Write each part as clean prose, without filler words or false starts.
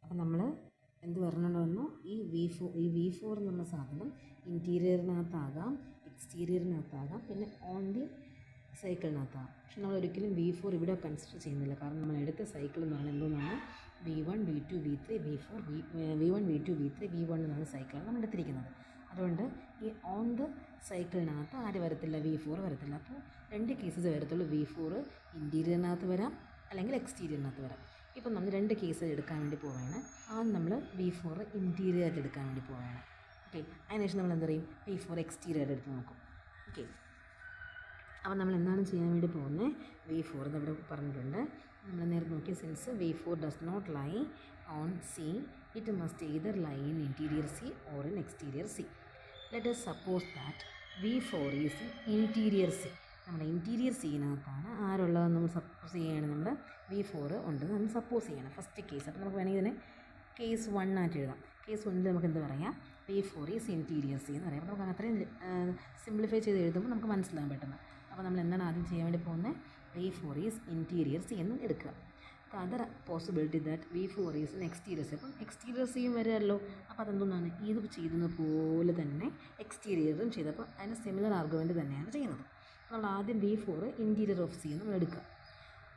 അപ്പോൾ നമ്മൾ എന്ത് പറഞ്ഞുകൊണ്ട് വന്നു, ഈ V4 എന്നുള്ള സാധനം ഇൻറ്റീരിയറിനകത്താകാം, എക്സ്റ്റീരിയറിനകത്താകാം, പിന്നെ ഓൺ ദി സൈക്കിളിനകത്താകാം. പക്ഷെ നമ്മൾ ഒരിക്കലും V4 ഇവിടെ കൺസിഡർ ചെയ്യുന്നില്ല. കാരണം നമ്മൾ എടുത്ത സൈക്കിൾ എന്ന് പറഞ്ഞാൽ എന്തോന്നാണ്, V1 V2 V3 V4 V1 V2 V3 V1 എന്നുള്ള സൈക്കിളാണ് നമ്മൾ എടുത്തിരിക്കുന്നത്. അതുകൊണ്ട് ഈ ഓൺ ദ സൈക്കിളിനകത്ത് ആര് വരത്തില്ല, V4 വരത്തില്ല. അപ്പോൾ രണ്ട് കേസസ് വരത്തുള്ളൂ. V4 ഇൻറ്റീരിയറിനകത്ത് വരാം, അല്ലെങ്കിൽ എക്സ്റ്റീരിയറിനകത്ത് വരാം. ഇപ്പം നമ്മൾ രണ്ട് കേസ് എടുക്കാൻ വേണ്ടി പോവുകയാണ്. ആദ്യം നമ്മൾ V4 ഇൻറ്റീരിയറായിട്ട് എടുക്കാൻ വേണ്ടി പോവുകയാണ്. ഓക്കെ, അതിനുശേഷം നമ്മൾ എന്താ പറയും, V4 എക്സ്റ്റീരിയറായിട്ട് എടുത്ത് നോക്കും. ഓക്കെ, അപ്പോൾ നമ്മൾ എന്താണ് ചെയ്യാൻ വേണ്ടി പോകുന്നത്, V4 ഇവിടെ പറഞ്ഞിട്ടുണ്ട്. നമ്മൾ നേരത്തെ നോക്കിയ since V4 does not lie on C, it must either lie in interior C or in exterior C. Let us suppose that V4 is interior C. നമ്മുടെ ഇൻറ്റീരിയർ സീനകത്താണ് ആരുള്ളതെന്ന് നമ്മൾ സപ്പോസ് ചെയ്യുകയാണ്. നമ്മൾ V4 ഉണ്ടെന്ന് നമ്മൾ സപ്പോസ് ചെയ്യണം, ഫസ്റ്റ് കേസ്. അപ്പോൾ നമുക്ക് വേണമെങ്കിൽ ഇതിനെ കേസ് 1 ആയിട്ട് എഴുതാം. കേസ് 1 നമുക്ക് എന്ത് പറയാം, V4 ഈസ് ഇൻറ്റീരിയർ C എന്ന് പറയാം. അപ്പോൾ നമുക്ക് അത്രയും സിംപ്ലിഫൈ ചെയ്ത് എഴുതുമ്പോൾ നമുക്ക് മനസ്സിലാകാൻ പറ്റുന്നത്. അപ്പോൾ നമ്മൾ എന്താണ് ആദ്യം ചെയ്യാൻ വേണ്ടി പോകുന്നത്, V4 ഈസ് ഇൻറ്റീരിയർ C എന്ന് എടുക്കുക. Other possibility that V4 is in exterior C. അപ്പം എക്സ്റ്റീരിയർ സിയും വരാമല്ലോ. അപ്പോൾ അതെന്താണ്, ഇത് ചെയ്യുന്ന പോലെ തന്നെ എക്സ്റ്റീരിയറും ചെയ്തപ്പോൾ അതിന് സിമിലർ ആർഗ്യുമെൻറ്റ് തന്നെയാണ് ചെയ്യുന്നത്. നമ്മൾ ആദ്യം V4 ഇൻറ്റീരിയർ ഓഫ് C എന്ന് നമ്മൾ എടുക്കുക.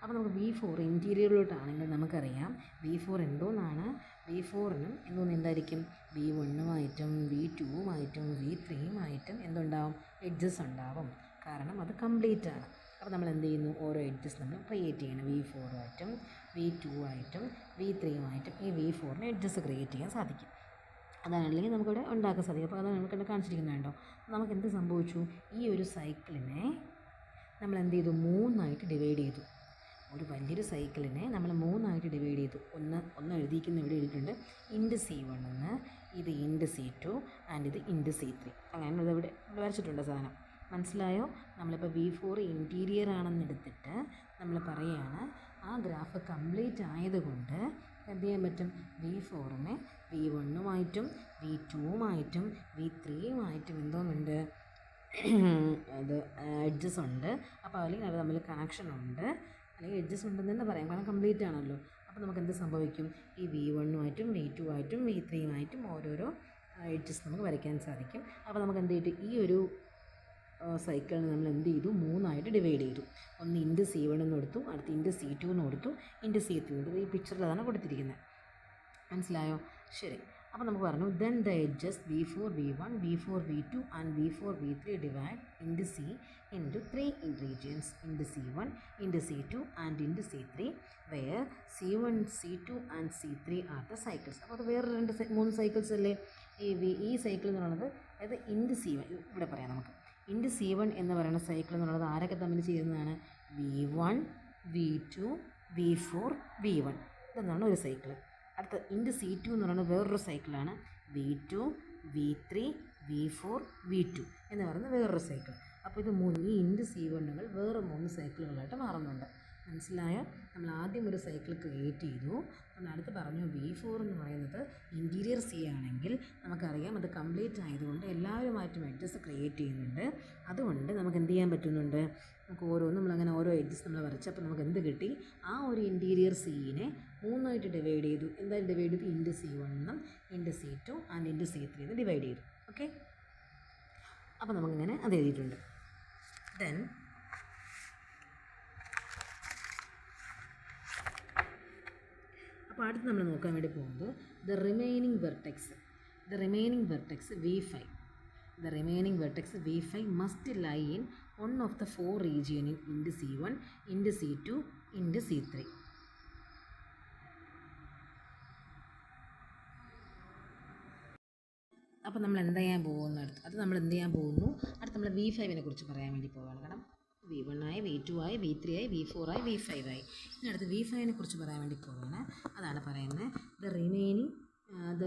അപ്പോൾ നമുക്ക് V4 ഇൻറ്റീരിയറിലോട്ടാണെങ്കിൽ നമുക്കറിയാം V4 എന്തോന്നാണ്, V4നും എന്തോന്ന് എന്തായിരിക്കും, V1-ഉമായിട്ടും V2-ഉമായിട്ടും V3-ഉമായിട്ടും എന്തുണ്ടാവും, എഡ്ജസ് ഉണ്ടാവും. കാരണം അത് കംപ്ലീറ്റ് ആണ്. അപ്പോൾ നമ്മൾ എന്ത് ചെയ്യുന്നു, ഓരോ എഡ്ജസ് നമ്മൾ ക്രിയേറ്റ് ചെയ്യണം. V4-ആയിട്ടും V2-ആയിട്ടും V3-ഉമായിട്ടും ഈ V4ന് എഡ്ജസ് ക്രിയേറ്റ് ചെയ്യാൻ സാധിക്കും. അതാണെങ്കിൽ നമുക്കിവിടെ ഉണ്ടാക്കാൻ സാധിക്കും. അപ്പോൾ അതാണ് നമുക്കിവിടെ കാണിച്ചിരിക്കുന്നുണ്ടോ. നമുക്ക് എന്ത് സംഭവിച്ചു, ഈ ഒരു സൈക്കിളിനെ നമ്മൾ എന്ത് ചെയ്തു, 3ആയിട്ട് ഡിവൈഡ് ചെയ്തു. ഒരു വലിയൊരു സൈക്കിളിനെ നമ്മൾ 3ആയിട്ട് ഡിവൈഡ് ചെയ്തു. ഒന്ന് എഴുതിയിരിക്കുന്ന ഇവിടെ എഴുതിയിട്ടുണ്ട് ഇൻറ്റ് C1 എന്ന്, ഇത് ഇൻറ്റ് C2 ആൻഡ് ഇത് ഇൻറ്റ് C3. അങ്ങനെ ഇവിടെ വരച്ചിട്ടുണ്ട് സാധനം. മനസ്സിലായോ? നമ്മളിപ്പോൾ V4 ഇൻറ്റീരിയർ ആണെന്ന് എടുത്തിട്ട് നമ്മൾ പറയുകയാണ്, ആ ഗ്രാഫ് കംപ്ലീറ്റ് ആയതുകൊണ്ട് എന്ത് ചെയ്യാൻ പറ്റും, V4നെ V1-ഉമായിട്ടും V2-ഉമായിട്ടും V3-ഉമായിട്ടും എന്തോന്നുണ്ട്, അത് എഡ്ജസ് ഉണ്ട്. അപ്പോൾ അല്ലെങ്കിൽ അത് തമ്മിൽ കണക്ഷൻ ഉണ്ട്, അല്ലെങ്കിൽ എഡ്ജസ് ഉണ്ടെന്ന് തന്നെ പറയാം, കാരണം കംപ്ലീറ്റ് ആണല്ലോ. അപ്പോൾ നമുക്ക് എന്ത് സംഭവിക്കും, ഈ V1-ഉമായിട്ടും V2-ആയിട്ടും V3-ഉമായിട്ടും ഓരോരോ എഡ്ജസ് നമുക്ക് വരയ്ക്കാൻ സാധിക്കും. അപ്പോൾ നമുക്ക് എന്ത് ചെയ്തിട്ട് ഈ ഒരു സൈക്കിളിന് നമ്മൾ എന്ത് ചെയ്തു, 3ആയിട്ട് ഡിവൈഡ് ചെയ്തു. ഒന്ന് ഇൻറ്റ് C1 എന്ന് കൊടുത്തു, അടുത്ത് ഇൻറ്റ് C2 എന്ന് കൊടുത്തു, ഇൻറ്റ് C3 എന്ന് കൊടുത്തു. ഈ പിക്ചറിൽ അതാണ് കൊടുത്തിരിക്കുന്നത്. മനസ്സിലായോ? ശരി. അപ്പോൾ നമുക്ക് പറഞ്ഞു, then the edges V4 V1 V4 V2 and V4 V3 divide int C into 3 regions, int C1 int C2 and int C3 where C1 C2 and C3 are the cycles. അപ്പോൾ അത് വേറെ 3 സൈക്കിൾസ് അല്ലേ. ഈ cycle എന്ന് പറയുന്നത് അതായത് ഇൻറ്റ് C1 ഇവിടെ പറയാം നമുക്ക്. ഇൻറ്റ് C1 എന്ന് പറയുന്ന സൈക്കിൾ എന്ന് പറയുന്നത് ആരൊക്കെ തമ്മിൽ ചേരുന്നതാണ്, V1 V2 V4 V1 ഇതെന്നാണ് ഒരു സൈക്കിൾ. അടുത്ത ഇൻറ്റ് C2 എന്ന് പറയുന്നത് വേറൊരു സൈക്കിളാണ്, V2 V3 V4 V2 എന്ന് പറയുന്ന വേറൊരു സൈക്കിൾ. അപ്പോൾ ഇത് ഈ ഇൻറ്റ് C1കൾ വേറെ 3 സൈക്കിളുകളായിട്ട് മാറുന്നുണ്ട്. മനസ്സിലായോ? നമ്മൾ ആദ്യം ഒരു സൈക്കിൾ ക്രിയേറ്റ് ചെയ്തു. നമ്മൾ അടുത്ത് പറഞ്ഞു V4 എന്ന് പറയുന്നത് ഇൻറ്റീരിയർ C ആണെങ്കിൽ നമുക്കറിയാം അത് കംപ്ലീറ്റ് ആയതുകൊണ്ട് എല്ലാവരുമായിട്ടും എഡ്ജസ് ക്രിയേറ്റ് ചെയ്യുന്നുണ്ട്. അതുകൊണ്ട് നമുക്ക് എന്ത് ചെയ്യാൻ പറ്റുന്നുണ്ട്, നമുക്ക് നമ്മളങ്ങനെ ഓരോ എഡ്ജസ് നമ്മൾ വരച്ചപ്പോൾ നമുക്ക് എന്ത് കിട്ടി, ആ ഒരു ഇൻറ്റീരിയർ C-നെ 3ആയിട്ട് ഡിവൈഡ് ചെയ്തു. എന്തായാലും ഡിവൈഡ് ചെയ്തു, ഇൻറ്റ് C1 എന്നും ഇൻറ്റ് C2 ആൻഡ് ഇൻറ്റ് C3 എന്ന് ഡിവൈഡ് ചെയ്തു. ഓക്കെ, അപ്പോൾ നമുക്കിങ്ങനെ അത് എഴുതിയിട്ടുണ്ട്. ദെൻ അപ്പോൾ അടുത്ത് നമ്മൾ നോക്കാൻ വേണ്ടി പോകുന്നത് the remaining vertex V5 must lie in one of the 4 region in into C1, into C2, into C3. അപ്പോൾ നമ്മൾ എന്ത് ചെയ്യാൻ പോകുന്നു, അടുത്ത് നമ്മൾ നമ്മൾ V5നെ കുറിച്ച് പറയാൻ വേണ്ടി പോവുകയാണ്. കാരണം V1 ആയി, V2 ആയി, V3 ആയി, V4 ആയി, V5 ആയി. ഇനി അടുത്ത് V5നെ കുറിച്ച് പറയാൻ വേണ്ടി പോവുകയാണ്. അതാണ് പറയുന്നത് ദ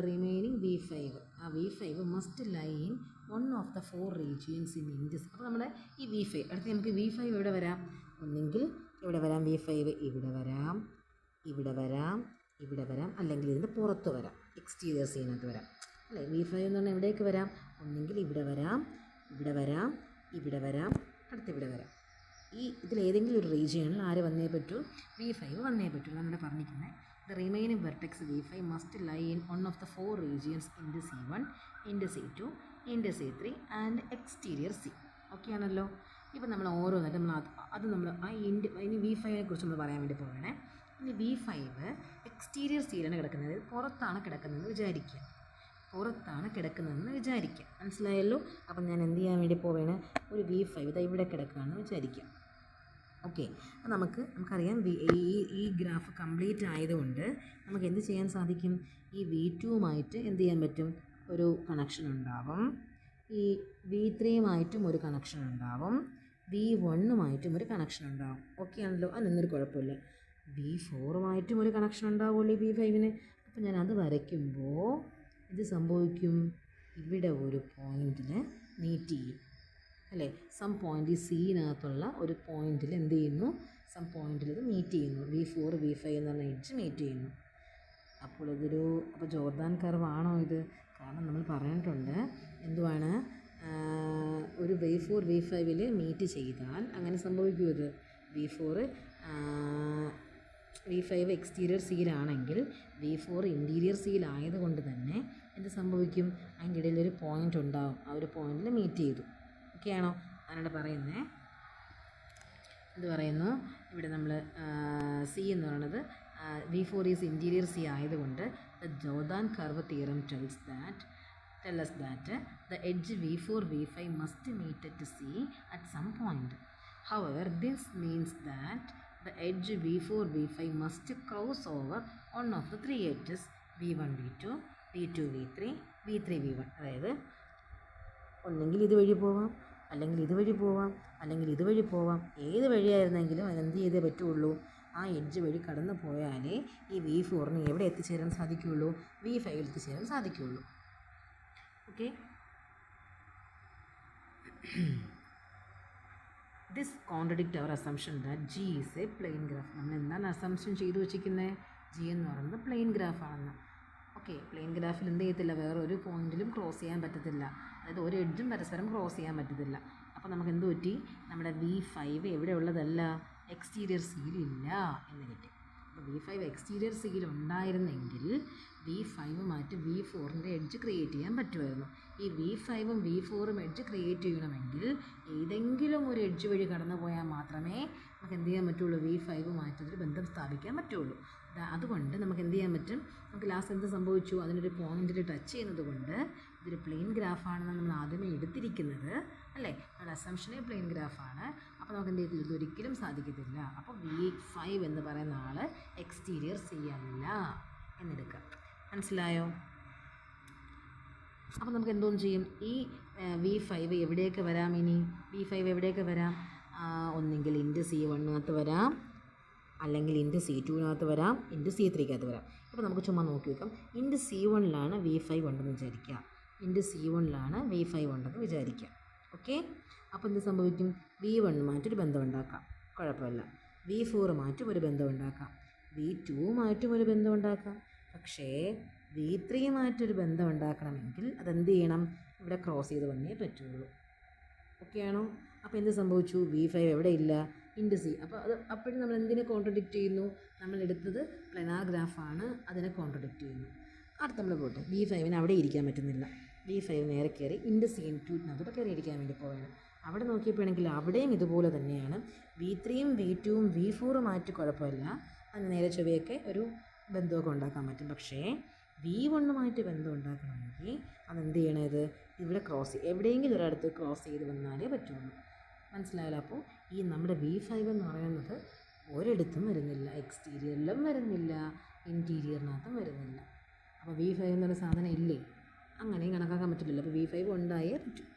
റിമൈനിങ് V5. ആ V5 must lie in one of the 4 regions in induced. അപ്പോൾ നമ്മുടെ ഈ V5 അടുത്ത് നമുക്ക് V5 എവിടെ വരാം, ഒന്നെങ്കിൽ ഇവിടെ വരാം, V5 ഇവിടെ വരാം, അല്ലെങ്കിൽ ഇതിൻ്റെ പുറത്ത് വരാം, എക്സ്റ്റീരിയർ സീനകത്ത് വരാം അല്ലേ. V5 എന്ന് പറഞ്ഞാൽ എവിടേക്ക് വരാം, ഒന്നെങ്കിൽ ഇവിടെ വരാം, അടുത്ത് ഇവിടെ വരാം. ഇതിലേതെങ്കിലും ഒരു റീജിയണിൽ ആര് വന്നേ പറ്റൂ, V5 വന്നേ പറ്റൂ. നമ്മുടെ പറഞ്ഞിരിക്കുന്നത് The remaining vertex V5 must lie in one of the 4 regions into C1, into C2, into C3 and exterior C. Okay ആണല്ലോ. ഇപ്പം നമ്മൾ ഓരോന്നായിട്ട് നമ്മൾ ആ ഇനി V5നെ കുറിച്ച് നമ്മൾ പറയാൻ വേണ്ടി പോകണേ. ഇനി V5 എക്സ്റ്റീരിയർ സീലാണ് കിടക്കുന്നത്, പുറത്താണ് കിടക്കുന്നതെന്ന് വിചാരിക്കുക. മനസ്സിലായല്ലോ. അപ്പം ഞാൻ എന്ത് ചെയ്യാൻ വേണ്ടി പോവേണ്, ഒരു V5 ഇതാ ഇവിടെ കിടക്കുകയാണെന്ന് വിചാരിക്കാം. ഓക്കെ, നമുക്കറിയാം ഈ ഗ്രാഫ് കംപ്ലീറ്റ് ആയതുകൊണ്ട് നമുക്ക് എന്ത് ചെയ്യാൻ സാധിക്കും, ഈ V2വുമായിട്ട് എന്ത് ചെയ്യാൻ പറ്റും, ഒരു കണക്ഷൻ ഉണ്ടാവും. ഈ V3യുമായിട്ടും ഒരു കണക്ഷൻ ഉണ്ടാവും. V1നുമായിട്ടും ഒരു കണക്ഷൻ ഉണ്ടാവും. ഓക്കെ ആണല്ലോ, അതിനൊന്നൊരു കുഴപ്പമില്ല. V4യുമായിട്ടും ഒരു കണക്ഷൻ ഉണ്ടാവുമല്ലോ ഈ V5ന്. അപ്പോൾ ഞാൻ അത് വരയ്ക്കുമ്പോൾ ഇത് സംഭവിക്കും, ഇവിടെ ഒരു പോയിന്റിൽ മീറ്റ് ചെയ്യും അല്ലേ. സം പോയിൻ്റ് ഈ സീനകത്തുള്ള ഒരു പോയിന്റിൽ എന്ത് ചെയ്യുന്നു, സം പോയിന്റിൽ ഇത് മീറ്റ് ചെയ്യുന്നു. V4 V5 എന്ന് പറഞ്ഞ എഡ്ജ് മീറ്റ് ചെയ്യുന്നു. അപ്പോൾ ജോർദാൻ കർവ് ആണോ ഇത്? കാരണം നമ്മൾ പറഞ്ഞിട്ടുണ്ട് എന്തുവാണ്, ഒരു V4 V5ൽ മീറ്റ് ചെയ്താൽ അങ്ങനെ സംഭവിക്കും. ഇത് V5 എക്സ്റ്റീരിയർ സീലാണെങ്കിൽ V4 ഇൻറ്റീരിയർ സീലായതുകൊണ്ട് തന്നെ എന്ത് സംഭവിക്കും, അതിൻ്റെ ഇടയിലൊരു പോയിൻ്റ് ഉണ്ടാവും. ആ ഒരു പോയിന്റിൽ മീറ്റ് ചെയ്തു. ഓക്കെ ആണോ? അതിനോട് പറയുന്നത് എന്ത് പറയുന്നു, ഇവിടെ നമ്മൾ സി എന്ന് പറയുന്നത് V4 ഈസ് ഇൻറ്റീരിയർ സി ആയതുകൊണ്ട് the Jordan curve theorem tell us that the edge V4 V5 must meet at C at some point. However, this means that the edge V4 V5 must cross over one of the 3 edges V1 V2, V2 V3, V3 V1. അതായത് ഒന്നെങ്കിൽ ഇതുവഴി പോവാം, അല്ലെങ്കിൽ ഇതുവഴി പോവാം, അല്ലെങ്കിൽ ഇതുവഴി പോവാം. ഏത് വഴിയായിരുന്നെങ്കിലും അതെന്ത് ചെയ്തേ പറ്റുള്ളൂ, ആ എഡ്ജ് വഴി കടന്നു പോയാലേ ഈ V4ന് എവിടെ എത്തിച്ചേരാൻ സാധിക്കുകയുള്ളൂ, V5ൽ എത്തിച്ചേരാൻ സാധിക്കുകയുള്ളൂ. Okay, this contradict our assumption that G is a plane graph. നമ്മൾ എന്താണ് അസംഷൻ ചെയ്തു വെച്ചിരിക്കുന്നത്, G എന്ന് പറയുന്നത് പ്ലെയിൻ ഗ്രാഫാണെന്ന്. ഓക്കെ, പ്ലെയിൻ ഗ്രാഫിൽ എന്ത് ചെയ്യത്തില്ല, വേറെ ഒരു പോയിന്റിലും ക്രോസ് ചെയ്യാൻ പറ്റത്തില്ല. അതായത് ഒരു എഡ്ജും പരസ്പരം ക്രോസ് ചെയ്യാൻ പറ്റത്തില്ല. അപ്പോൾ നമുക്ക് എന്ത് പറ്റി, നമ്മുടെ V5 എവിടെ ഉള്ളതല്ല, എക്സ്റ്റീരിയർ സീലില്ല എന്ന് കിട്ടി. അപ്പോൾ V5 എക്സ്റ്റീരിയർ സീൽ ഉണ്ടായിരുന്നെങ്കിൽ V5വുമായിട്ട് V4ൻ്റെ എഡ്ജ് ക്രിയേറ്റ് ചെയ്യാൻ പറ്റുമായിരുന്നു. ഈ V5ഉം V4ഉം എഡ്ജ് ക്രിയേറ്റ് ചെയ്യണമെങ്കിൽ ഏതെങ്കിലും ഒരു എഡ്ജ് വഴി കടന്നു പോയാൽ മാത്രമേ നമുക്ക് എന്ത് ചെയ്യാൻ പറ്റുള്ളൂ, V5വുമായിട്ടൊരു ബന്ധം സ്ഥാപിക്കാൻ പറ്റുള്ളൂ. അതുകൊണ്ട് നമുക്ക് എന്ത് ചെയ്യാൻ പറ്റും, നമുക്ക് ലാസ്റ്റ് എന്ത് സംഭവിച്ചു, അതിനൊരു പോയിന്റിൽ ടച്ച് ചെയ്യുന്നത് കൊണ്ട് ഇതൊരു പ്ലെയിൻ ഗ്രാഫാണെന്ന് നമ്മൾ ആദ്യമേ എടുത്തിരിക്കുന്നത് അല്ലേ. നമ്മുടെ അസംഷനെ പ്ലെയിൻ ഗ്രാഫാണ്. അപ്പോൾ നമുക്ക് എന്ത് ചെയ്തില്ല, ഇതൊരിക്കലും സാധിക്കത്തില്ല. അപ്പോൾ V5 എന്ന് പറയുന്ന ആൾ എക്സ്റ്റീരിയർ സി അല്ല എന്നെടുക്കാം. മനസ്സിലായോ? അപ്പോൾ നമുക്ക് എന്തോന്ന് ചെയ്യും, ഈ V5 എവിടെയൊക്കെ വരാം, ഇനി V5 എവിടെയൊക്കെ വരാം, ഒന്നെങ്കിൽ ഇൻറ്റ് C1-നകത്ത് വരാം, അല്ലെങ്കിൽ ഇൻറ്റ് C2-നകത്ത് വരാം, ഇൻറ്റ് C3-കകത്ത് വരാം. ഇപ്പോൾ നമുക്ക് ചുമ്മാ നോക്കി വെക്കാം. ഇൻറ്റ് C1-ലാണ് V5 ഉണ്ടെന്ന് വിചാരിക്കുക, ഇൻറ്റ് C1-ലാണ് V5 ഉണ്ടെന്ന് വിചാരിക്കുക. ഓക്കെ, അപ്പോൾ എന്ത് സംഭവിക്കും, V1-മായിട്ടൊരു ബന്ധം ഉണ്ടാക്കാം, കുഴപ്പമില്ല. V4-മായിട്ടും ഒരു ബന്ധം ഉണ്ടാക്കാം, V2-മായിട്ടും ഒരു ബന്ധം ഉണ്ടാക്കാം. പക്ഷേ V3-മായിട്ടൊരു ബന്ധം ഉണ്ടാക്കണമെങ്കിൽ അതെന്ത് ചെയ്യണം, ഇവിടെ ക്രോസ് ചെയ്ത് വന്നേ പറ്റുള്ളൂ. ഓക്കെ ആണോ? അപ്പോൾ എന്ത് സംഭവിച്ചു, V5 എവിടെ ഇല്ല, ഇൻറ്റ് സി. അപ്പോൾ അപ്പോഴും നമ്മൾ എന്തിനെ കോൺട്രഡിക്റ്റ് ചെയ്യുന്നു, നമ്മളെടുത്തത് പ്ലെനാർ ഗ്രാഫാണ്, അതിനെ കോൺട്രഡിക്റ്റ് ചെയ്യുന്നു. അടുത്ത നമ്മൾ പോട്ടെ, V5ന് അവിടെ ഇരിക്കാൻ പറ്റുന്നില്ല. V5 നേരെ കയറി ഇൻറ്റ് C2-നകത്തോടെ കയറി ഇരിക്കാൻ വേണ്ടി പോവുകയാണ്. അവിടെ നോക്കിയപ്പോഴെങ്കിൽ അവിടെയും ഇതുപോലെ തന്നെയാണ്. V3യും V2വും V4ഉമായിട്ട് കുഴപ്പമില്ല, അതിന് നേരെ ചൊവ്വയൊക്കെ ഒരു ബന്ധമൊക്കെ ഉണ്ടാക്കാൻ പറ്റും. പക്ഷേ V1-മായിട്ട് ബന്ധം ഉണ്ടാക്കണമെങ്കിൽ അതെന്ത് ചെയ്യണത്, ഇവിടെ എവിടെയെങ്കിലും ഒരിടത്ത് ക്രോസ് ചെയ്ത് വന്നാലേ പറ്റുള്ളൂ. മനസ്സിലായല്ലോ? അപ്പോൾ ഈ നമ്മുടെ V5 എന്ന് പറയുന്നത് ഒരിടത്തും വരുന്നില്ല, എക്സ്റ്റീരിയറിലും വരുന്നില്ല, ഇൻറ്റീരിയറിനകത്തും വരുന്നില്ല. അപ്പോൾ V5 എന്നൊരു സാധനം ഇല്ലേ, അങ്ങനെയും കണക്കാക്കാൻ പറ്റില്ലല്ലോ. അപ്പോൾ V5 ഉണ്ടായേ പറ്റും.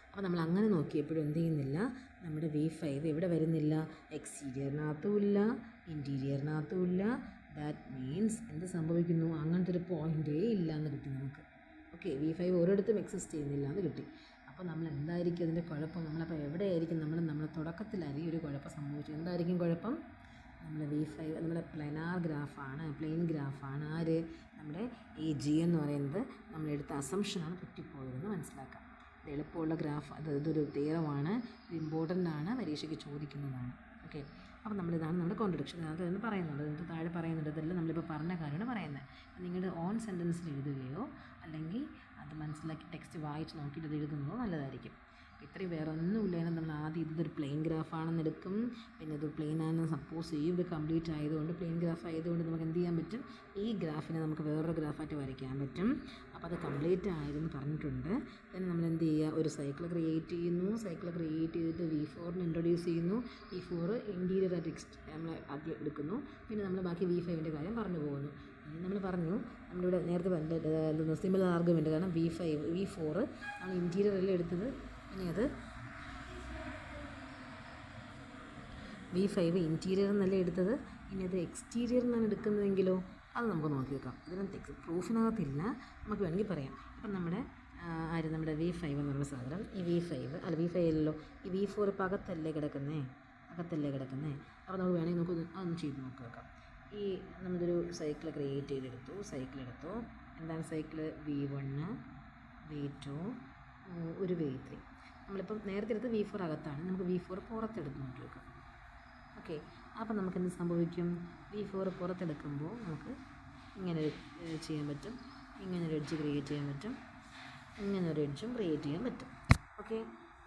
അപ്പോൾ നമ്മൾ അങ്ങനെ നോക്കിയപ്പോഴും എന്ത് ചെയ്യുന്നില്ല, നമ്മുടെ V5 എവിടെ വരുന്നില്ല, എക്സ്റ്റീരിയറിനകത്തും ഇല്ല, ഇൻറ്റീരിയറിനകത്തും ഇല്ല. ദാറ്റ് മീൻസ് എന്ത് സംഭവിക്കുന്നു, അങ്ങനത്തെ ഒരു പോയിൻ്റേ ഇല്ല എന്ന് കിട്ടി നമുക്ക്. ഓക്കെ, V5 ഒരിടത്തും എക്സിസ്റ്റ് ചെയ്യുന്നില്ല എന്ന് കിട്ടി. അപ്പോൾ നമ്മൾ എന്തായിരിക്കും അതിൻ്റെ കുഴപ്പം, നമ്മളപ്പോൾ എവിടെയായിരിക്കും നമ്മൾ തുടക്കത്തിലായിരിക്കും ഒരു കുഴപ്പം സംഭവിച്ചു. എന്തായിരിക്കും കുഴപ്പം, നമ്മുടെ V5 നമ്മുടെ പ്ലെനാർ ഗ്രാഫാണ്, പ്ലെയിൻ ഗ്രാഫാണ്. ആര്, നമ്മുടെ ഈ G എന്ന് പറയുന്നത് നമ്മളെടുത്ത അസംഷനാണ് തെറ്റിപ്പോയതെന്ന് മനസ്സിലാക്കാം. ഇത് എളുപ്പമുള്ള ഗ്രാഫ്, ഇതൊരു തിയറമാണ്, ഇത് ഇമ്പോർട്ടൻ്റ് ആണ്, പരീക്ഷയ്ക്ക് ചോദിക്കുന്നതാണ്. ഓക്കെ, അപ്പോൾ നമ്മളിതാണ് നമ്മുടെ കോൺട്രഡിക്ഷൻ. അതെന്ന് പറയുന്നുണ്ട്, ഇതിൻ്റെ താഴെ പറയുന്നുണ്ട്. ഇതെല്ലാം നമ്മളിപ്പോൾ പറഞ്ഞ കാര്യമാണ് പറയുന്നത്. നിങ്ങളുടെ ഓൺ സെൻറ്റൻസിൽ എഴുതുകയോ അല്ലെങ്കിൽ അത് മനസ്സിലാക്കി ടെക്സ്റ്റ് വായിച്ച് നോക്കിയിട്ട് അത് എഴുതുന്നതോ നല്ലതായിരിക്കും. ഇത്രയും വേറെ ഒന്നുമില്ല. നമ്മൾ ആദ്യം ഇതൊരു പ്ലെയിൻ ഗ്രാഫാണെന്ന് എടുക്കും. പിന്നെ ഇത് പ്ലെയിൻ ആണെന്ന് സപ്പോസ് ചെയ്യും. ഇത് കംപ്ലീറ്റ് ആയതുകൊണ്ട് പ്ലെയിൻ ഗ്രാഫ് ആയതുകൊണ്ട് നമുക്ക് എന്ത് ചെയ്യാൻ പറ്റും, ഈ ഗ്രാഫിനെ നമുക്ക് വേറൊരു ഗ്രാഫായിട്ട് വരയ്ക്കാൻ പറ്റും. അപ്പോൾ അത് കംപ്ലീറ്റ് ആയതെന്ന് പറഞ്ഞിട്ടുണ്ട്. then നമ്മൾ എന്ത് ചെയ്യുക, ഒരു സൈക്കിൾ ക്രിയേറ്റ് ചെയ്യുന്നു. സൈക്കിൾ ക്രിയേറ്റ് ചെയ്തിട്ട് V4നെ ഇൻട്രൊഡ്യൂസ് ചെയ്യുന്നു. V4 ഇൻറ്റീരിയർ ആയിട്ട് നമ്മൾ ആദ്യം എടുക്കുന്നു. പിന്നെ നമ്മൾ ബാക്കി V5ൻ്റെ കാര്യം പറഞ്ഞു പോകുന്നു. നമ്മൾ പറഞ്ഞു, നമ്മളിവിടെ നേരത്തെ പറഞ്ഞ സിമിലർ ആർഗ്യുമെൻറ്റ്. കാരണം V4 നമ്മൾ ഇൻറ്റീരിയർ അല്ലേ എടുത്തത്. ഇനി അത് V5 ഇൻറ്റീരിയർ എന്നല്ലേ എടുത്തത്. ഇനി അത് എക്സ്റ്റീരിയർ എന്നാണ് എടുക്കുന്നതെങ്കിലോ, അത് നമുക്ക് നോക്കി വെക്കാം. ഇതിനകത്ത് പ്രൂഫിനകത്തില്ല, നമുക്ക് വേണമെങ്കിൽ പറയാം. അപ്പം നമ്മുടെ നമ്മുടെ V5 എന്നുള്ള സാധനം, ഈ V5 അല്ലല്ലോ, ഈ V4 ഇപ്പം അകത്തല്ലേ കിടക്കുന്നേ. അപ്പോൾ നമുക്ക് വേണമെങ്കിൽ നമുക്ക് അതൊന്ന് ചെയ്ത് നോക്കി വെക്കാം. ഈ നമ്മളൊരു സൈക്കിൾ ക്രിയേറ്റ് ചെയ്തെടുത്തു. സൈക്കിളെടുത്തു. എന്താണ് സൈക്കിൾ? V1 V2 ഒരു V3. നമ്മളിപ്പം നേരത്തെ എടുത്ത് V4 അകത്താണ്. നമുക്ക് V4 പുറത്തെടുത്ത് നോക്കി വെക്കാം. ഓക്കെ, അപ്പോൾ നമുക്ക് എന്ത് സംഭവിക്കും? V4 പുറത്തെടുക്കുമ്പോൾ നമുക്ക് ഇങ്ങനെ ചെയ്യാൻ പറ്റും, ഇങ്ങനൊരു എഡ്ജ് ക്രിയേറ്റ് ചെയ്യാൻ പറ്റും, ഇങ്ങനൊരു എഡ്ജും ക്രിയേറ്റ് ചെയ്യാൻ പറ്റും. ഓക്കെ,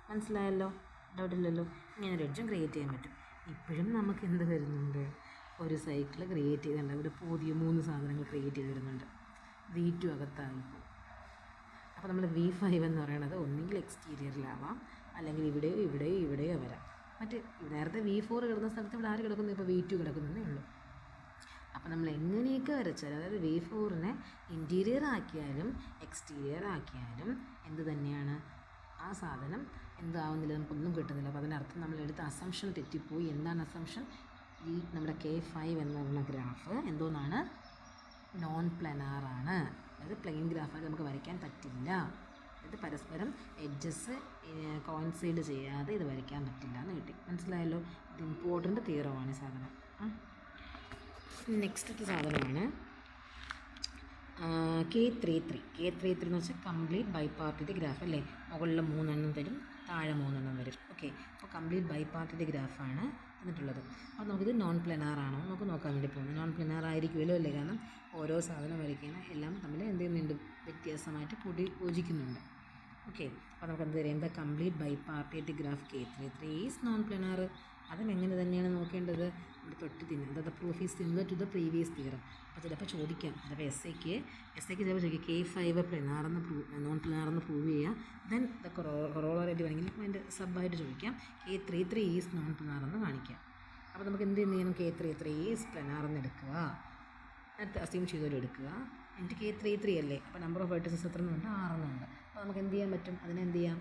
മനസ്സിലായല്ലോ, ഡൗട്ടില്ലല്ലോ. ഇങ്ങനൊരു എഡ്ജും ക്രിയേറ്റ് ചെയ്യാൻ പറ്റും. ഇപ്പോഴും നമുക്ക് എന്ത് വരുന്നുണ്ട്, ഒരു സൈക്കിൾ ക്രിയേറ്റ് ചെയ്തിട്ടുണ്ട്. ഒരു പുതിയ 3 സാധനങ്ങൾ ക്രിയേറ്റ് ചെയ്ത് വരുന്നുണ്ട്. V2 അകത്തായിപ്പോൾ. അപ്പോൾ നമ്മൾ V5 എന്ന് പറയുന്നത് ഒന്നുകിൽ എക്സ്റ്റീരിയറിലാവാം, അല്ലെങ്കിൽ ഇവിടെയോ വരാം. മറ്റേ നേരത്തെ V4 കിടന്ന സ്ഥലത്ത് ഇവിടെ ആര് കിടക്കുന്നു? ഇപ്പോൾ V2 കിടക്കുന്നതേ ഉള്ളൂ. അപ്പോൾ നമ്മൾ എങ്ങനെയൊക്കെ വരച്ചാൽ, അതായത് V4നെ ഇൻറ്റീരിയർ ആക്കിയാലും എക്സ്റ്റീരിയർ ആക്കിയാലും എന്ത് തന്നെയാണ്, ആ സാധനം എന്താവുന്നില്ല, നമുക്കൊന്നും കിട്ടുന്നില്ല. അപ്പോൾ അതിനർത്ഥം നമ്മളെടുത്ത അസംഷൻ തെറ്റിപ്പോയി. എന്താണ് അസംഷൻ? ഈ നമ്മുടെ K5 എന്ന് പറഞ്ഞ ഗ്രാഫ് എന്തോന്നാണ്? നോൺ പ്ലനാറാണ്. അതായത് പ്ലെയിൻ ഗ്രാഫായിട്ട് നമുക്ക് വരയ്ക്കാൻ പറ്റില്ല. ഇത് പരസ്പരം എഡ്ജസ് കോയിൻസൈഡ് ചെയ്യാതെ ഇത് വരയ്ക്കാൻ പറ്റില്ല എന്ന് കിട്ടി. മനസ്സിലായല്ലോ? ഇത് ഇമ്പോർട്ടൻ്റ് തിയറമാണ് ഈ സാധനം. നെക്സ്റ്റ് സാധനമാണ് K33 എന്ന് വെച്ചാൽ കംപ്ലീറ്റ് ബൈപാർട്ടിൻ്റെ ഗ്രാഫ് അല്ലേ. മുകളിൽ 3 തരും, താഴെ 3 വരും. ഓക്കെ, അപ്പോൾ കംപ്ലീറ്റ് ബൈപാർട്ടിൻ്റെ ഗ്രാഫാണ് തന്നിട്ടുള്ളത്. അപ്പോൾ നമുക്കിത് നോൺ പ്ലനാറാണോ നമുക്ക് നോക്കാൻ വേണ്ടി പോകുന്നത്. നോൺ പ്ലനാർ ആയിരിക്കുമല്ലോ അല്ലേ, കാരണം ഓരോ സാധനം വരയ്ക്കണം, എല്ലാം തമ്മിൽ എന്ത് ചെയ്യുന്നുണ്ട്, വ്യത്യാസമായിട്ട് യോജിക്കുന്നുണ്ട്. ഓക്കെ, അപ്പോൾ നമുക്ക് എന്ത് തരും, ദ കംപ്ലീറ്റ് ബൈപാർട്ടിൻ്റെ graph K33 is non planar. അതും എങ്ങനെ തന്നെയാണ് നോക്കേണ്ടത്, ഇവിടെ തൊട്ട് തിന്നുന്നത്. The proof is similar to the previous theorem. അപ്പോൾ ചിലപ്പോൾ ചോദിക്കാം, ചിലപ്പോൾ എസ് ഐക്ക് ചിലപ്പോൾ ചോദിക്കാം K5 നോൺ പ്ലനാറെന്ന് പ്രൂവ് ചെയ്യുക. ദെൻ ദ കൊറോളറായിട്ട് വേണമെങ്കിൽ അതിൻ്റെ സബായിട്ട് ചോദിക്കാം K33 ഈസ് നോൺ പ്ലനാറെന്ന് കാണിക്കാം. അപ്പോൾ നമുക്ക് എന്ത് ചെയ്യണം, K33 ഈസ് പ്ലനാറെന്ന് എടുക്കുക, എന്നിട്ട് അസ്യൂം ചെയ്തവരും എടുക്കുക. എന്നിട്ട് K33 അല്ലേ, അപ്പോൾ നമ്പർ ഓഫ് വെർട്ടിസസ് എത്ര എന്നുണ്ട്? 6 എന്നുണ്ട്. അപ്പോൾ നമുക്ക് എന്ത് ചെയ്യാൻ പറ്റും, അതിനെന്ത് ചെയ്യാം,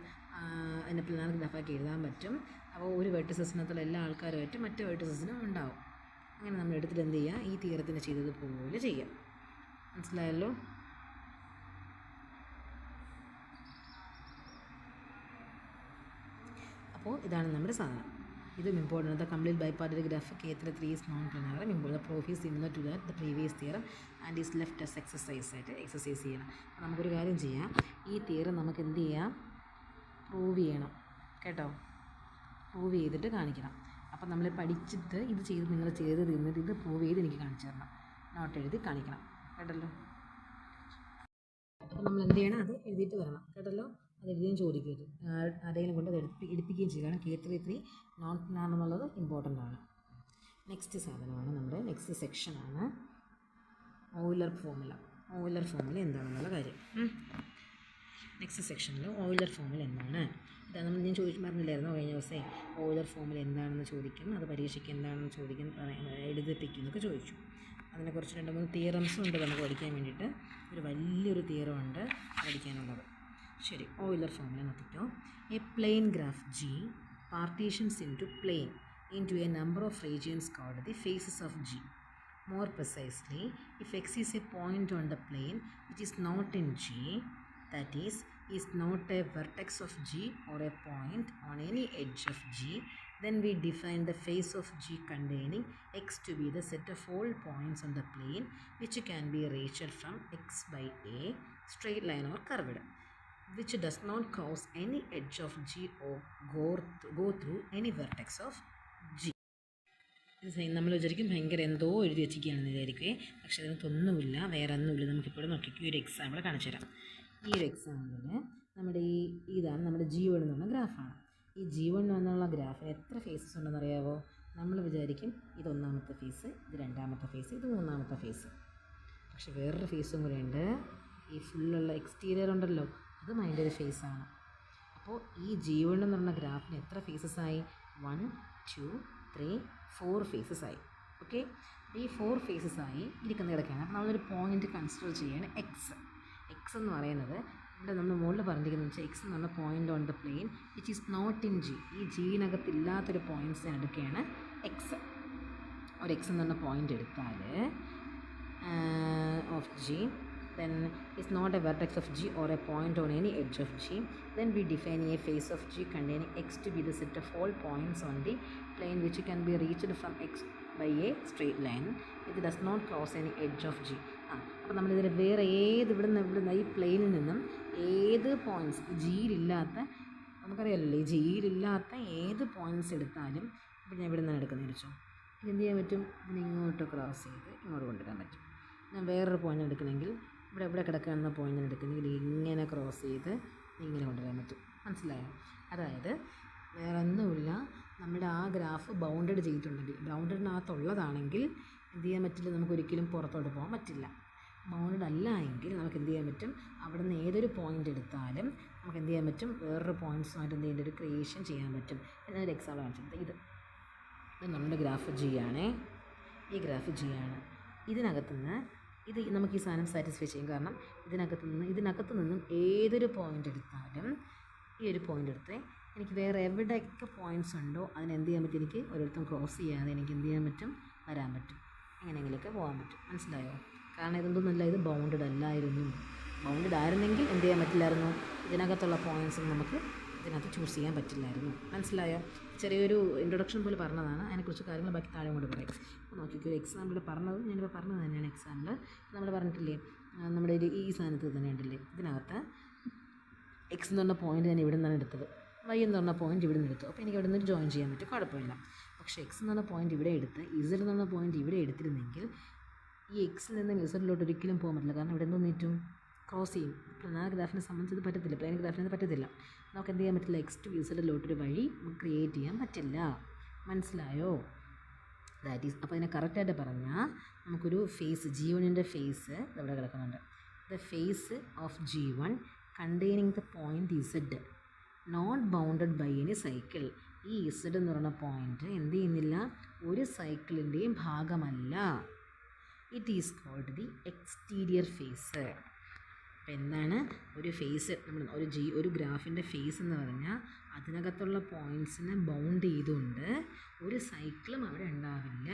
അതിൻ്റെ പ്ലനാർ ഗ്രാഫാക്കി എഴുതാൻ പറ്റും. അപ്പോൾ ഒരു വെർട്ടിസസിനകത്തുള്ള എല്ലാ ആൾക്കാരുമായിട്ട് മറ്റു വെർട്ടിസസിനും ഉണ്ടാവും. അങ്ങനെ നമ്മൾ എടുത്തിട്ട് എന്ത് ചെയ്യുക, ഈ തിയറത്തിന് ചെയ്തതുപോലെ ചെയ്യാം. മനസ്സിലായല്ലോ? അപ്പോൾ ഇതാണ് നമ്മുടെ സാധനം. ഇതും ഇമ്പോർട്ടൻ്റ്. ദ കംപ്ലീറ്റ് ബൈപാർട്ടിൻ്റെ graph K33 is non planar. The proof is similar to that the previous theorem and is left as exercise ആയിട്ട് എക്സസൈസ് ചെയ്യണം. അപ്പോൾ നമുക്കൊരു കാര്യം ചെയ്യാം, ഈ തിയറം നമുക്ക് എന്ത് ചെയ്യാം, പ്രൂവ് ചെയ്യണം കേട്ടോ. പ്രൂവ് ചെയ്തിട്ട് കാണിക്കണം. അപ്പം നമ്മൾ പഠിച്ചിട്ട് ഇത് ചെയ്ത് നിങ്ങൾ ചെയ്ത് തിന്നിട്ട് ഇത് പ്രൂവ് ചെയ്ത് എനിക്ക് കാണിച്ചു തരണം. നോട്ട് എഴുതി കാണിക്കണം കേട്ടല്ലോ. അപ്പോൾ നമ്മൾ എന്ത് ചെയ്യണം, അത് എഴുതിയിട്ട് വരണം കേട്ടല്ലോ. അത് എഴുതിയും ചോദിക്കരുത്, ആരെങ്കിലും കൊണ്ട് അത് എടുപ്പിക്കുകയും ചെയ്യുക. കാരണം K33 നോൺ പ്ലനാർ എന്നുള്ളത് ഇമ്പോർട്ടൻ്റ് ആണ്. നെക്സ്റ്റ് സാധനമാണ് നമ്മുടെ നെക്സ്റ്റ് സെക്ഷനാണ് ഓയിലർ ഫോർമുല. ഓയിലർ ഫോർമുല എന്താണെന്നുള്ള കാര്യം. നെക്സ്റ്റ് സെക്ഷനിൽ ഓയിലർ ഫോർമുല എന്താണ്, ഇതാണ് നമ്മൾ ഞാൻ പറഞ്ഞില്ലായിരുന്നു കഴിഞ്ഞ ദിവസമേ, ഓയിലർ ഫോർമുല എന്താണെന്ന് ചോദിക്കും, അത് പരീക്ഷയ്ക്ക് എന്താണെന്ന് ചോദിക്കും, എഴുതിപ്പിക്കുന്നൊക്കെ ചോദിച്ചു. അതിനെക്കുറിച്ച് 2-3 തിയറംസും ഉണ്ട് നമുക്ക് പഠിക്കാൻ വേണ്ടിയിട്ട്. ഒരു വലിയൊരു തിയറമുണ്ട് പഠിക്കാനുള്ളത്. ശരി, ഓയിലർ ഫോർമുല നോക്കിട്ടോ. A plane graph G partitions into a number of regions called the faces of G. More precisely, if X is a point on the plane which is not in G, that is not a vertex of G or a point on any edge of G, then we define the face of G containing X to be the set of all points on the plane which can be reached from X by A, straight line or curved, which does not cross any edge of G or go through any vertex of G. നമ്മൾ വിചാരിക്കും ഭയങ്കര എന്തോ എഴുതി വെച്ചിരിക്കുകയാണെന്ന് വിചാരിക്കുവേ, പക്ഷേ അതിനകത്തൊന്നുമില്ല, വേറെ ഒന്നുമില്ല. നമുക്കിപ്പോൾ നോക്കിക്കും ഒരു എക്സാമ്പിൾ കാണിച്ചു തരാം. ഈ ഒരു എക്സാമ്പിളിൽ നമ്മുടെ ഇതാണ് നമ്മുടെ G1 എന്ന് പറഞ്ഞ ഗ്രാഫാണ്. ഈ G1 എന്നുള്ള ഗ്രാഫിന് എത്ര ഫേസസ് ഉണ്ടെന്ന് അറിയാമോ? നമ്മൾ വിചാരിക്കും ഇത് ഒന്നാമത്തെ ഫേസ്, ഇത് രണ്ടാമത്തെ ഫേസ്, ഇത് മൂന്നാമത്തെ ഫേസ്. പക്ഷെ വേറൊരു ഫേസും കൂടെ ഉണ്ട്. ഈ ഫുള്ളുള്ള എക്സ്റ്റീരിയർ ഉണ്ടല്ലോ, അതും അതിൻ്റെ ഒരു ഫേസാണ്. അപ്പോൾ ഈ G1 എന്ന് പറഞ്ഞ ഗ്രാഫിന് എത്ര ഫേസസ് ആയി? 1 2 3 4 ഫേസസ് ആയി. ഓക്കെ, ഈ 4 ഫേസസ് ആയി ഇരിക്കുന്ന കിടക്കുകയാണ്. അപ്പോൾ നമ്മളൊരു പോയിന്റ് കൺസിഡർ ചെയ്യുകയാണ് എക്സ്. എക്സ് എന്ന് പറയുന്നത് ഇവിടെ നമ്മൾ മുകളിൽ പറഞ്ഞിരിക്കുന്നത് വെച്ചാൽ എക്സ് എന്ന് പറഞ്ഞ point on the plane which is not in G. ഈ ജീനകത്ത് ഇല്ലാത്തൊരു പോയിൻറ്റ്സിനെ എടുക്കുകയാണ് എക്സ്. ഒരു എക്സ് എന്ന് പറഞ്ഞ പോയിന്റ് എടുത്താൽ of G, then is not a vertex of G or a point on any edge of G, then we define a face of G containing X to be the set of all points on the plane which can be reached from X by a straight line. It does not cross any edge of G. അപ്പോൾ നമ്മളിതിൽ വേറെ ഇവിടുന്ന് ഈ പ്ലെയിനിൽ നിന്നും ഏത് points ജിയിലില്ലാത്ത, നമുക്കറിയാമല്ലോ ഈ ജിയിലില്ലാത്ത ഏത് പോയിൻറ്റ്സ് എടുത്താലും ഇപ്പോൾ ഞാൻ ഇവിടെ നിന്നാണ് എടുക്കുന്നത് വെച്ചോ, എന്ത് ചെയ്യാൻ പറ്റും? ഇതിന് ഇങ്ങോട്ട് ക്രോസ് ചെയ്ത് ഇങ്ങോട്ട് കൊണ്ടുവരാൻ പറ്റും. ഞാൻ വേറൊരു പോയിൻ്റ് എടുക്കണമെങ്കിൽ ഇവിടെ കിടക്കുന്ന പോയിൻ്റ് എടുക്കണമെങ്കിൽ ഇങ്ങനെ ക്രോസ് ചെയ്ത് ഇങ്ങനെ കൊണ്ടുവരാൻ പറ്റും. മനസ്സിലായോ? അതായത് വേറെ ഒന്നുമില്ല, നമ്മുടെ ആ ഗ്രാഫ് ബൗണ്ടഡ് ചെയ്തിട്ടുണ്ടെങ്കിൽ, ബൗണ്ടഡിനകത്തുള്ളതാണെങ്കിൽ എന്ത് ചെയ്യാൻ പറ്റില്ല, നമുക്ക് ഒരിക്കലും പുറത്തോട്ട് പോകാൻ പറ്റില്ല. ബൗണ്ടഡ് അല്ല എങ്കിൽ നമുക്ക് എന്ത് ചെയ്യാൻ പറ്റും? അവിടെ നിന്ന് ഏതൊരു പോയിൻ്റ് എടുത്താലും നമുക്ക് എന്ത് ചെയ്യാൻ പറ്റും? വേറൊരു പോയിൻറ്റ്സുമായിട്ട് എന്ത് ചെയ്യേണ്ട ഒരു ക്രിയേഷൻ ചെയ്യാൻ പറ്റും. എന്നൊരു എക്സാമ്പിൾ കാണിച്ചിട്ട് ഇത് നമ്മുടെ ഗ്രാഫ് G ആണേ. ഈ ഗ്രാഫ് G ആണ്. ഇതിനകത്തുനിന്ന് ഇത് നമുക്ക് ഈ സാധനം സാറ്റിസ്ഫൈ ചെയ്യും. കാരണം ഇതിനകത്ത് നിന്നും ഏതൊരു പോയിൻ്റ് എടുത്താലും ഈ ഒരു പോയിൻ്റ് എടുത്ത് എനിക്ക് വേറെ എവിടെയൊക്കെ പോയിൻറ്റ്സ് ഉണ്ടോ അതിനെന്ത് ചെയ്യാൻ പറ്റും? എനിക്ക് ഒരിടത്തും ക്രോസ് ചെയ്യാതെ എനിക്ക് എന്ത് ചെയ്യാൻ പറ്റും? വരാൻ പറ്റും. എങ്ങനെയെങ്കിലുമൊക്കെ പോകാൻ പറ്റും. മനസ്സിലായോ? കാരണം ഇതൊന്നുമല്ല, ഇത് ബൗണ്ടഡ് അല്ലായിരുന്നു. ബൗണ്ടഡ് ആയിരുന്നെങ്കിൽ എന്ത് ചെയ്യാൻ പറ്റില്ലായിരുന്നു? ഇതിനകത്തുള്ള പോയിൻറ്റ്സ് നമുക്ക് ഇതിനകത്ത് ചൂസ് ചെയ്യാൻ പറ്റില്ലായിരുന്നു. മനസ്സിലായോ? ചെറിയൊരു ഇൻട്രൊഡക്ഷൻ പോലെ പറഞ്ഞതാണ്. അതിനെക്കുറിച്ച് കാര്യങ്ങൾ ബാക്കി താഴെ കൊണ്ട് പറയും. അപ്പോൾ നോക്കിക്കോ, എക്സാമ്പിൾ പറഞ്ഞത് ഞാനിപ്പോൾ പറഞ്ഞത് തന്നെയാണ് എക്സാമ്പിൾ. നമ്മൾ പറഞ്ഞിട്ടില്ലേ, നമ്മുടെ ഈ സാധനത്തിൽ തന്നെ ഉണ്ടല്ലേ, ഇതിനകത്ത് എക്സ് എന്ന് പറഞ്ഞ പോയിൻ്റ് ഞാൻ ഇവിടെ നിന്നാണ് എടുത്തത്, വൈ എന്ന് പറഞ്ഞ പോയിൻ്റ് ഇവിടെ നിന്ന് എടുത്തു. അപ്പോൾ എനിക്ക് ഇവിടെ നിന്ന് ജോയിൻ ചെയ്യാൻ പറ്റും, കുഴപ്പമില്ല. പക്ഷേ എക്സ് എന്ന് പറഞ്ഞ പോയിൻ്റ് ഇവിടെ എടുത്ത് ഇസഡ് എന്ന് പറഞ്ഞ പോയിൻ്റ് ഇവിടെ എടുത്തിരുന്നെങ്കിൽ ഈ എക്സിൽ നിന്ന് ഇസഡിലോട്ട് ഒരിക്കലും പോകാൻ പറ്റില്ല. കാരണം ഇവിടെ എന്തോന്നിറ്റും ക്രോസ് ചെയ്യും. പ്ലാനർ ഗ്രാഫിനെ സംബന്ധിച്ച് ഇത് പറ്റത്തില്ല, പ്ലെയിൻ ഗ്രാഫിനെ പറ്റത്തില്ല. നമുക്ക് എന്ത് ചെയ്യാൻ പറ്റില്ല? എക്സ് ടു ഇസഡിലോട്ടൊരു വഴി നമുക്ക് ക്രിയേറ്റ് ചെയ്യാൻ പറ്റില്ല. മനസ്സിലായോ? ദാറ്റ് ഈസ്, അപ്പോൾ അതിനെ കറക്റ്റായിട്ട് പറഞ്ഞാൽ നമുക്കൊരു ഫേസ് G1ൻ്റെ ഫേസ് ഇവിടെ കിടക്കുന്നുണ്ട്. The face of G1 containing the point Z naught bounded by any cycle. ഈ ഇസഡ് എന്ന് പറയുന്ന പോയിൻറ്റ് എന്ത് ചെയ്യുന്നില്ല, ഒരു സൈക്കിളിൻ്റെയും ഭാഗമല്ല. It is called the exterior face. അപ്പോൾ എന്താണ് ഒരു ഫേസ്? നമ്മൾ ഒരു ഗ്രാഫിൻ്റെ ഫേസ് എന്ന് പറഞ്ഞാൽ അതിനകത്തുള്ള പോയിൻറ്റ്സിനെ ബൗണ്ട് ചെയ്തുകൊണ്ട് ഒരു സൈക്കിളും അവിടെ ഉണ്ടാവില്ല.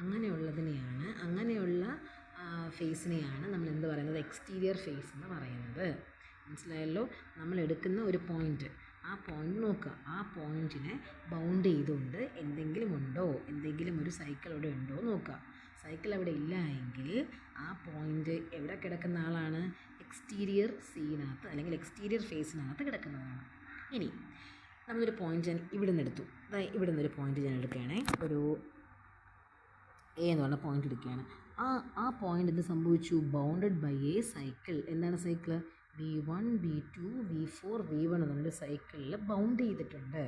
അങ്ങനെയുള്ള ഫേസിനെയാണ് നമ്മൾ എന്ത് പറയുന്നത്? എക്സ്റ്റീരിയർ ഫേസ് എന്ന് പറയുന്നത്. മനസ്സിലായല്ലോ? നമ്മൾ എടുക്കുന്ന ഒരു പോയിൻ്റ്, ആ പോയിൻ്റ് നോക്കുക, ആ പോയിൻറ്റിനെ ബൗണ്ട് ചെയ്തുകൊണ്ട് എന്തെങ്കിലും ഒരു സൈക്കിൾ അവിടെ ഉണ്ടോ നോക്കുക. സൈക്കിൾ അവിടെ ഇല്ല എങ്കിൽ ആ പോയിൻ്റ് എവിടെ കിടക്കുന്ന ആളാണ്? എക്സ്റ്റീരിയർ സീനകത്ത് അല്ലെങ്കിൽ എക്സ്റ്റീരിയർ ഫേസിനകത്ത് കിടക്കുന്നതാണ്. ഇനി നമ്മളൊരു പോയിൻ്റ് ഞാൻ ഇവിടെ നിന്ന് എടുത്തു. ഇവിടെ നിന്നൊരു പോയിൻ്റ് ഞാൻ എടുക്കുകയാണേ, ഒരു എ എന്ന് പറഞ്ഞ പോയിൻ്റ് എടുക്കുകയാണ്. ആ പോയിൻ്റ് എന്ത് സംഭവിച്ചു? Bounded by a cycle. എന്താണ് cycle? V1 V2 V4 V1 എന്നൊരു സൈക്കിളിൽ ബൗണ്ട് ചെയ്തിട്ടുണ്ട്.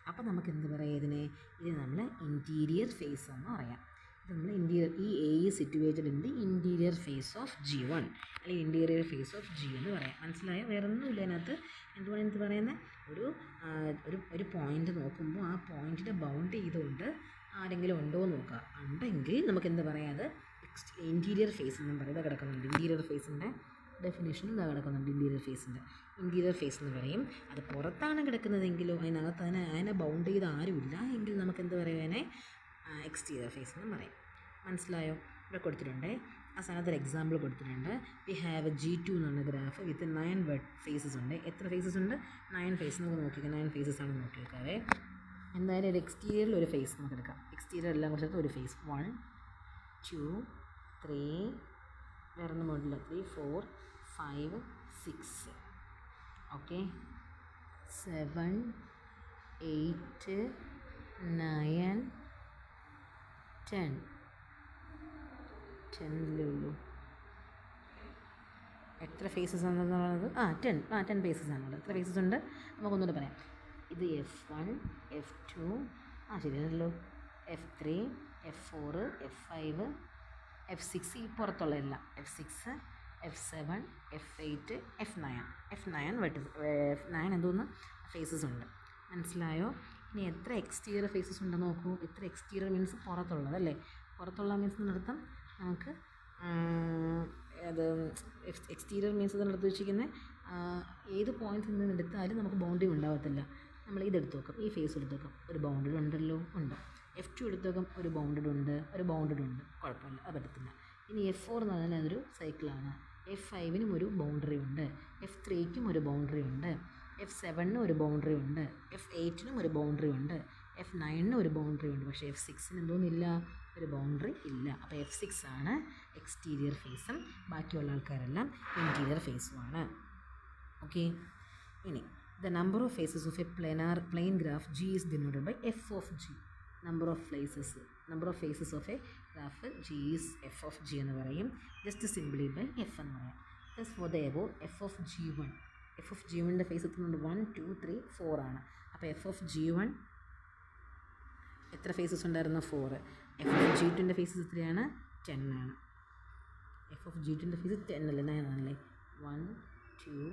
അപ്പോൾ നമുക്ക് എന്ത് പറയാം ഇതിനെ? ഇത് നമ്മൾ ഇൻറ്റീരിയർ ഫേസ് എന്ന് പറയാം. ഇത് നമ്മൾ ഈ a situated in the interior face of G1 അല്ലെങ്കിൽ ഇൻറ്റീരിയർ ഫേസ് ഓഫ് G എന്ന് പറയാം. മനസ്സിലായോ? വേറെ ഒന്നുമില്ല അതിനകത്ത്. എന്ത് പറയുന്നത്? ഒരു പോയിൻ്റ് നോക്കുമ്പോൾ ആ പോയിൻറ്റിനെ ബൗണ്ട് ചെയ്തുകൊണ്ട് ആരെങ്കിലും ഉണ്ടോ എന്ന് നോക്കുക. ഉണ്ടെങ്കിൽ നമുക്ക് എന്ത് പറയാം? അത് ഇൻറ്റീരിയർ ഫേസ് എന്നും പറയുന്നത് കിടക്കുന്നുണ്ട്. ഇൻറ്റീരിയർ ഫേസിൻ്റെ ഡെഫിനേഷനും ഇതാ കിടക്കുന്നുണ്ട്. ഇൻറ്റീരിയർ ഫേസ് എന്ന് പറയും. അത് പുറത്താണ് കിടക്കുന്നതെങ്കിലോ അതിനകത്ത് അതിനെ ബൗണ്ട് ചെയ്ത് ആരുമില്ല എങ്കിൽ നമുക്ക് എന്ത് പറയും? അതിനെ എക്സ്റ്റീരിയർ ഫേസ് എന്നും പറയും. മനസ്സിലായോ? ഇവിടെ കൊടുത്തിട്ടുണ്ട്, ആ സ്ഥാനത്ത് ഒരു എക്സാമ്പിൾ കൊടുത്തിട്ടുണ്ട്. വി ഹാവ് G2 എന്ന് പറഞ്ഞ ഗ്രാഫ് വിത്ത് 9 ഫേസസ് ഉണ്ട്. എത്ര ഫേസസ് ഉണ്ട്? 9 ഫേസ്. നമുക്ക് നോക്കിക്കാം 9 ഫേസസ് ആണ് നോക്കി വെക്കാവേ. എന്തായാലും ഒരു എക്സ്റ്റീരിയറിൽ ഒരു ഫേസ് നമുക്ക് എടുക്കാം. എക്സ്റ്റീരിയർ എല്ലാം കുറച്ച് ഒരു ഫേസ് 1 2 3 വേറെ ഒന്നും മോഡലില്ല 3 4 5 6 ഓക്കെ 7 8 9 10 10 എത്ര ഫേസസ് ആണെന്ന് പറയുന്നത് 10 ഫേസസ് ആണുള്ളത്. എത്ര ഫേസസ് ഉണ്ട് നമുക്കൊന്നുകൂടെ പറയാം. ഇത് F1 F2 ശരിയാണല്ലോ, F3 F4 F5 F6 ഈ പുറത്തുള്ള എല്ലാം, F6 F7 F8 F9 F9 എന്തോന്ന് ഫേസസ് ഉണ്ട്. മനസ്സിലായോ? ഇനി എത്ര എക്സ്റ്റീരിയർ ഫേസസ് ഉണ്ടെന്ന് നോക്കൂ. എത്ര എക്സ്റ്റീരിയർ മീൻസ് പുറത്തുള്ളത് അല്ലേ. പുറത്തുള്ള മീൻസ് എന്നർത്ഥം നമുക്ക് അത് എക്സ്റ്റീരിയർ മീൻസ് ഇതിനടുത്ത് വെച്ചിരിക്കുന്നത് ഏത് പോയിൻറ്റ്സിൽ നിന്ന് എടുത്താലും നമുക്ക് ബൗണ്ടറി ഉണ്ടാകത്തില്ല. നമ്മൾ ഇതെടുത്ത് നോക്കാം, ഈ ഫേസ് എടുത്ത് നോക്കാം, ഒരു ബൗണ്ടഡ് ഉണ്ടല്ലോ, ഉണ്ട്. F2 എടുത്ത് നോക്കാം, ഒരു ബൗണ്ടഡ് ഉണ്ട്, കുഴപ്പമില്ല, അത് പറ്റത്തില്ല. ഇനി F4 എന്ന് പറഞ്ഞാൽ അതൊരു സൈക്കിളാണ്. F5നും ഒരു ബൗണ്ടറി ഉണ്ട്, F3ക്കും ഒരു ബൗണ്ടറി ഉണ്ട്, F7നും ഒരു ബൗണ്ടറി ഉണ്ട്, F8നും ഒരു ബൗണ്ടറി ഉണ്ട്, F9നും ഒരു ബൗണ്ടറി ഉണ്ട്. പക്ഷേ F6ന് എന്തോന്നില്ല, ഒരു ബൗണ്ടറി ഇല്ല. അപ്പോൾ F6 ആണ് എക്സ്റ്റീരിയർ ഫേസും ബാക്കിയുള്ള ആൾക്കാരെല്ലാം ഇൻറ്റീരിയർ ഫേസുമാണ്. ഓക്കെ. ഇനി the number of faces of a plane graph G is denoted by f of G. number of faces of a graph G is f of G എന്ന് പറയും. just simply by f എന്ന് പറയാം. thus for the above f of G1 ൻ്റെ face എത്തുന്നുണ്ട് 1 2 3 4 ആണ്. അപ്പോൾ f of G1 എത്ര faces ഉണ്ടായിരുന്നു? 4. f of G2 ഫേസസ് എത്രയാണ്? 10 ആണ്. f of G2 ഫേസ് 10 അല്ലേ, 9 ആണല്ലേ. 1 2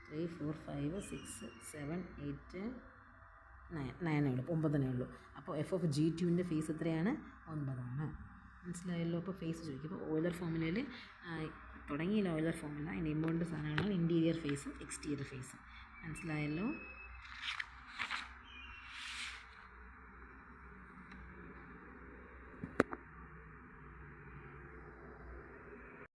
3 4 5 6 7 8 9 ഉള്ളൂ, 9 ഉള്ളൂ. അപ്പോൾ എഫ് ഓഫ് G2 ഫേസ് എത്രയാണ്? 9 ആണ്. മനസ്സിലായല്ലോ? അപ്പോൾ ഫേസ് ചോദിക്കും. അപ്പോൾ ഓയിലർ ഫോമുലയിൽ തുടങ്ങിയില്ല. ഓയിലർ ഫോമുല അതിൻ്റെ ഇമ്പോർട്ടൻ്റ് സാധനങ്ങളാണ് ഇൻറ്റീരിയർ ഫേസും എക്സ്റ്റീരിയർ ഫേസും. മനസ്സിലായല്ലോ?